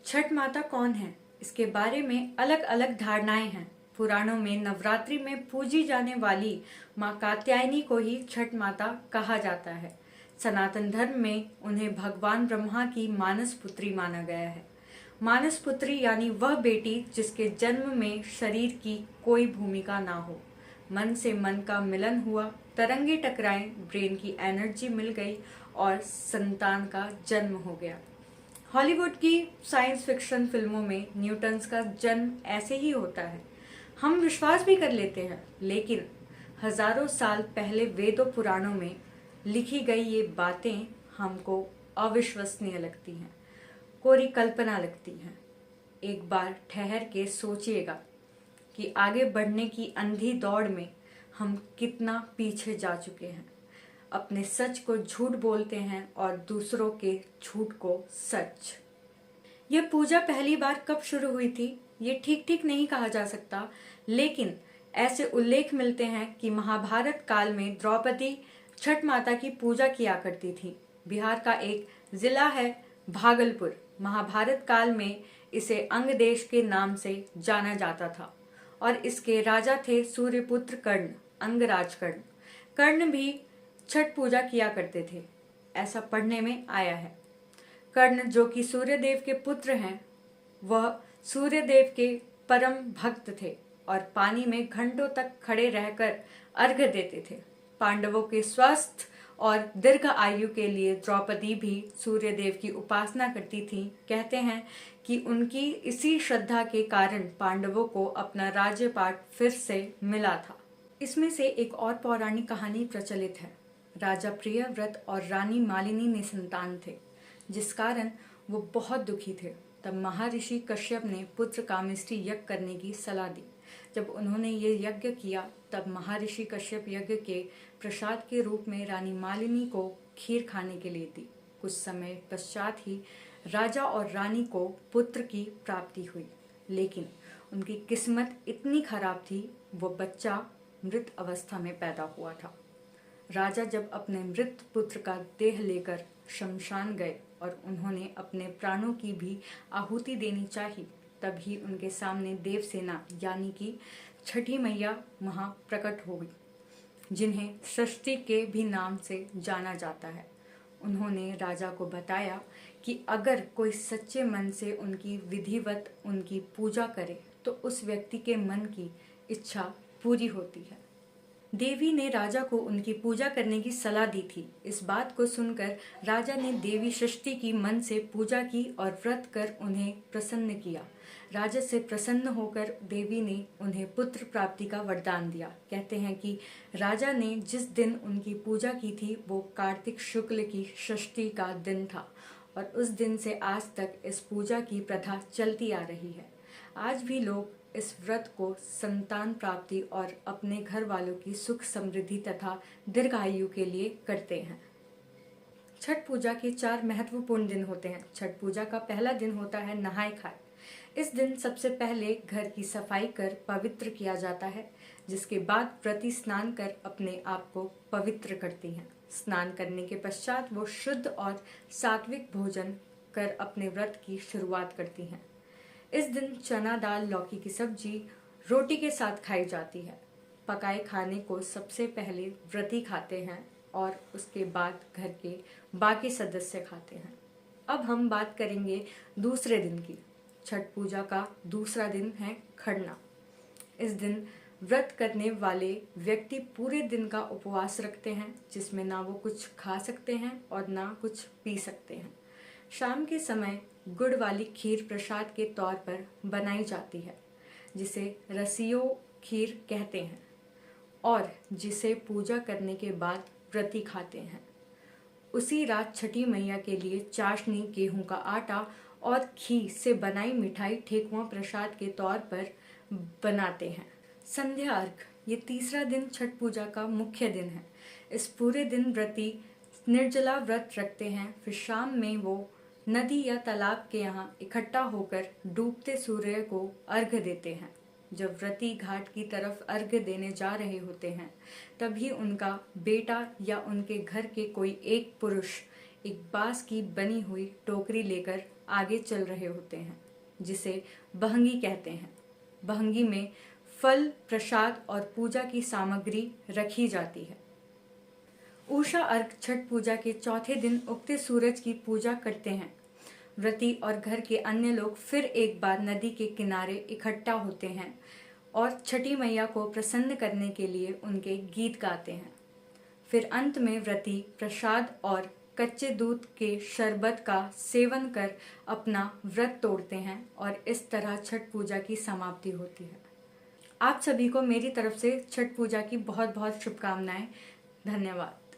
छठ माता कौन है, इसके बारे में अलग अलग धारणाएं हैं। पुराणों में नवरात्रि में पूजी जाने वाली माँ कात्यायनी को ही छठ माता कहा जाता है। सनातन धर्म में उन्हें भगवान ब्रह्मा की मानस पुत्री माना गया है। मानस पुत्री यानी वह बेटी जिसके जन्म में शरीर की कोई भूमिका ना हो। मन से मन का मिलन हुआ, तरंगे टकराएं, ब्रेन की एनर्जी मिल गई और संतान का जन्म हो गया। हॉलीवुड की साइंस फिक्शन फिल्मों में न्यूटन्स का जन्म ऐसे ही होता है। हम विश्वास भी कर लेते हैं, लेकिन हजारों साल पहले वेदों पुराणों में लिखी गई ये बातें हमको अविश्वसनीय लगती हैं, कोरी कल्पना लगती हैं। एक बार ठहर के सोचिएगा कि आगे बढ़ने की अंधी दौड़ में हम कितना पीछे जा चुके हैं। अपने सच को झूठ बोलते हैं और दूसरों के झूठ को सच। यह पूजा पहली बार कब शुरू हुई थी ये ठीक नहीं कहा जा सकता, लेकिन ऐसे उल्लेख मिलते हैं कि महाभारत काल में द्रौपदी छठ माता की पूजा किया करती थी। बिहार का एक जिला है भागलपुर। महाभारत काल में इसे अंग देश के नाम से जाना जाता था और इसके राजा थे सूर्यपुत्र कर्ण, अंगराज कर्ण। कर्ण भी छठ पूजा किया करते थे, ऐसा पढ़ने में आया है। कर्ण जो कि सूर्यदेव के पुत्र हैं, वह सूर्यदेव के परम भक्त थे और पानी में घंटों तक खड़े रहकर अर्घ्य देते थे। पांडवों के स्वस्थ और दीर्घ आयु के लिए द्रौपदी भी सूर्यदेव की उपासना करती थी। कहते हैं कि उनकी इसी श्रद्धा के कारण पांडवों को अपना राज्यपाट फिर से मिला था। इसमें से एक और पौराणिक कहानी प्रचलित है। राजा प्रियव्रत और रानी मालिनी निसंतान थे, जिस कारण वो बहुत दुखी थे। तब महर्षि कश्यप ने पुत्र कामेष्टि यज्ञ करने की सलाह दी। जब उन्होंने ये यज्ञ किया, तब महर्षि कश्यप यज्ञ के प्रसाद के रूप में रानी मालिनी को खीर खाने के लिए दी। कुछ समय पश्चात ही राजा और रानी को पुत्र की प्राप्ति हुई, लेकिन उनकी किस्मत इतनी खराब थी, वो बच्चा मृत अवस्था में पैदा हुआ था। राजा जब अपने मृत पुत्र का देह लेकर शमशान गए और उन्होंने अपने प्राणों की भी आहुति देनी चाहिए, तभी उनके सामने देवसेना यानी कि छठी मैया वहां प्रकट हो गई, जिन्हें षष्ठी के भी नाम से जाना जाता है। उन्होंने राजा को बताया कि अगर कोई सच्चे मन से उनकी विधिवत उनकी पूजा करे तो उस व्यक्ति के मन की इच्छा पूरी होती है। देवी ने राजा को उनकी पूजा करने की सलाह दी थी। इस बात को सुनकर राजा ने देवी षष्ठी की मन से पूजा की और व्रत कर उन्हें प्रसन्न किया। राजा से प्रसन्न होकर देवी ने उन्हें पुत्र प्राप्ति का वरदान दिया। कहते हैं कि राजा ने जिस दिन उनकी पूजा की थी वो कार्तिक शुक्ल की षष्ठी का दिन था और उस दिन से आज तक इस पूजा की प्रथा चलती आ रही है। आज भी लोग इस व्रत को संतान प्राप्ति और अपने घर वालों की सुख समृद्धि तथा दीर्घायु के लिए करते हैं। छठ पूजा के 4 महत्वपूर्ण दिन होते हैं। छठ पूजा का पहला दिन होता है नहाय खाए। इस दिन सबसे पहले घर की सफाई कर पवित्र किया जाता है, जिसके बाद व्रती स्नान कर अपने आप को पवित्र करती हैं। स्नान करने के पश्चात वो शुद्ध और सात्विक भोजन कर अपने व्रत की शुरुआत करती हैं। इस दिन चना दाल लौकी की सब्जी रोटी के साथ खाई जाती है। पकाए खाने को सबसे पहले व्रती खाते हैं और उसके बाद घर के बाकी सदस्य खाते हैं। अब हम बात करेंगे दूसरे दिन की। छठ पूजा का दूसरा दिन है खरना। इस दिन व्रत करने वाले व्यक्ति पूरे दिन का उपवास रखते हैं, जिसमें ना वो कुछ खा सकते हैं और ना कुछ पी सकते हैं। शाम के समय गुड़ वाली खीर प्रसाद के तौर पर बनाई जाती है, जिसे रसियो खीर कहते हैं और जिसे पूजा करने के बाद व्रती खाते हैं। उसी रात छठी मैया के लिए चाशनी, गेहूं का आटा और घी से बनाई मिठाई ठेकुआ प्रसाद के तौर पर बनाते हैं। संध्या अर्घ, ये तीसरा दिन छठ पूजा का मुख्य दिन है। इस पूरे दिन व्रती निर्जला व्रत रखते हैं। फिर शाम में वो नदी या तालाब के यहाँ इकट्ठा होकर डूबते सूर्य को अर्घ्य देते हैं। जब व्रती घाट की तरफ अर्घ्य देने जा रहे होते हैं, तभी उनका बेटा या उनके घर के कोई एक पुरुष एक बांस की बनी हुई टोकरी लेकर आगे चल रहे होते हैं, जिसे बहंगी कहते हैं। बहंगी में फल, प्रसाद और पूजा की सामग्री रखी जाती है। उषा अर्घ छठ पूजा के चौथे दिन उगते सूरज की पूजा करते हैं। व्रती और घर के अन्य लोग फिर एक बार नदी के किनारे इकट्ठा होते हैं और छठी मैया को प्रसन्न करने के लिए उनके गीत गाते हैं। फिर अंत में व्रती प्रसाद और कच्चे दूध के शरबत का सेवन कर अपना व्रत तोड़ते हैं और इस तरह छठ पूजा की समाप्ति होती है। आप सभी को मेरी तरफ से छठ पूजा की बहुत बहुत शुभकामनाएं। धन्यवाद।